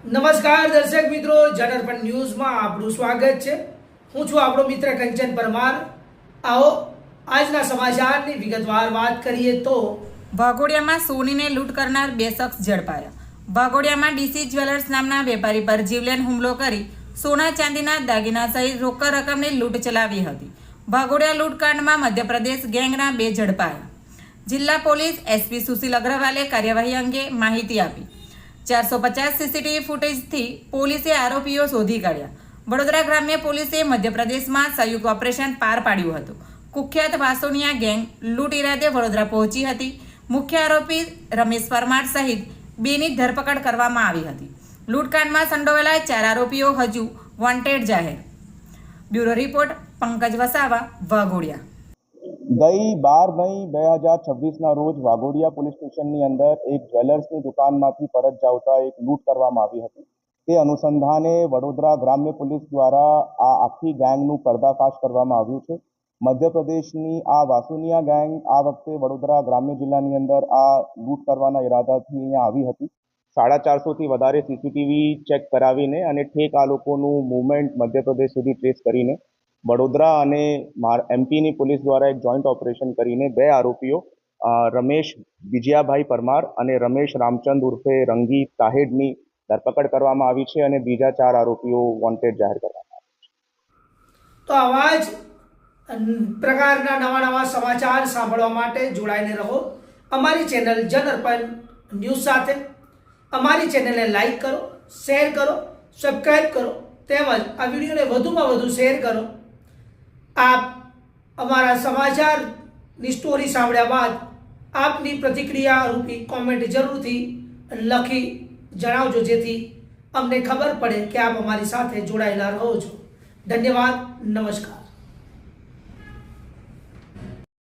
નમસ્કાર દર્શક મિત્રો, જનરપણ ન્યૂઝમાં આપનું સ્વાગત છે। હું છું આપણો મિત્ર કંચન પરમાર। આવો આજના સમાચારની વિગતવાર વાત કરીએ તો વાઘોડિયામાં સોનીને લૂંટ કરનાર 2 શખ્સ ઝડપાયા। વાઘોડિયામાં ડીસી જ્વેલર્સ નામના વેપારી પર જીવલેણ હુમલો કરી સોના ચાંદીના દાગીના સહિત રોકડ રકમની લૂંટ ચલાવી હતી। વાઘોડિયા લૂંટકાંડમાં મધ્યપ્રદેશ ગેંગના 2 ઝડપાયા। જિલ્લા પોલીસ એસપી સુશીલ અગ્રવાલે કાર્યવાહી અંગે માહિતી આપી। 450 સીસીટીવી ફૂટેજથી પોલીસે આરોપીઓ શોધી કાઢ્યા। વડોદરા ગ્રામ્ય પોલીસે મધ્યપ્રદેશમાં સંયુક્ત ઓપરેશન પાર પાડ્યું હતું। કુખ્યાત વાસોનિયા ગેંગ લૂંટ ઇરાદે વડોદરા પહોંચી હતી। મુખ્ય આરોપી રમેશ પરમાર સહિત 2ની ધરપકડ કરવામાં આવી હતી। લૂંટકાંડમાં સંડોવાયેલા 4 આરોપીઓ હજુ વોન્ટેડ જાહેર। Bureau report Pankaj Vasava, Waghodia. ગઈ 12 મઈ 2026ના રોજ વાઘોડિયા પોલીસ સ્ટેશનની અંદર એક જ્વેલર્સની દુકાનમાંથી પરત જાવતા એક લૂંટ કરવામાં આવી હતી। તે અનુસંધાને વડોદરા ગ્રામ્ય પોલીસ દ્વારા આ આખી ગેંગનું પર્દાફાશ કરવામાં આવ્યું છે। મધ્યપ્રદેશની આ વાસુનિયા ગેંગ આ વખતે વડોદરા ગ્રામ્ય જિલ્લાની અંદર આ લૂંટ કરવાના ઈરાદાથી અહીંયા આવી હતી। 450થી વધારે સીસીટીવી ચેક કરાવીને અને ઠેક આ લોકોનું મૂવમેન્ટ મધ્યપ્રદેશ સુધી ટ્રેસ કરીને વડોદરા અને એમપીની પોલીસ દ્વારા એક જોઈન્ટ ઓપરેશન કરીને 2 આરોપીઓ રમેશ વિજયાભાઈ પરમાર અને રમેશ રામચંદ ઉર્ફે રંગી તાહેડની ધરપકડ કરવામાં આવી છે અને બીજા 4 આરોપીઓ વોન્ટેડ જાહેર કરવામાં આવ્યા છે। તો આવા જ પ્રકારના નવા સમાચાર સાંભળવા માટે જોડાઈને રહો અમારી ચેનલ જનરપણ ન્યૂઝ સાથે। અમારી ચેનલને લાઈક કરો, શેર કરો, સબસ્ક્રાઈબ કરો, તેમજ આ વિડીયોને વધુમાં વધુ શેર કરો। આપ અમારા સમાચારની સ્ટોરી સાંભળ્યા બાદ આપની પ્રતિક્રિયા રૂપી કોમેન્ટ જરૂરથી લખી જણાવજો, જેથી અમને ખબર પડે કે આપ અમારી સાથે જોડાયેલા રહો છો। ધન્યવાદ, નમસ્કાર।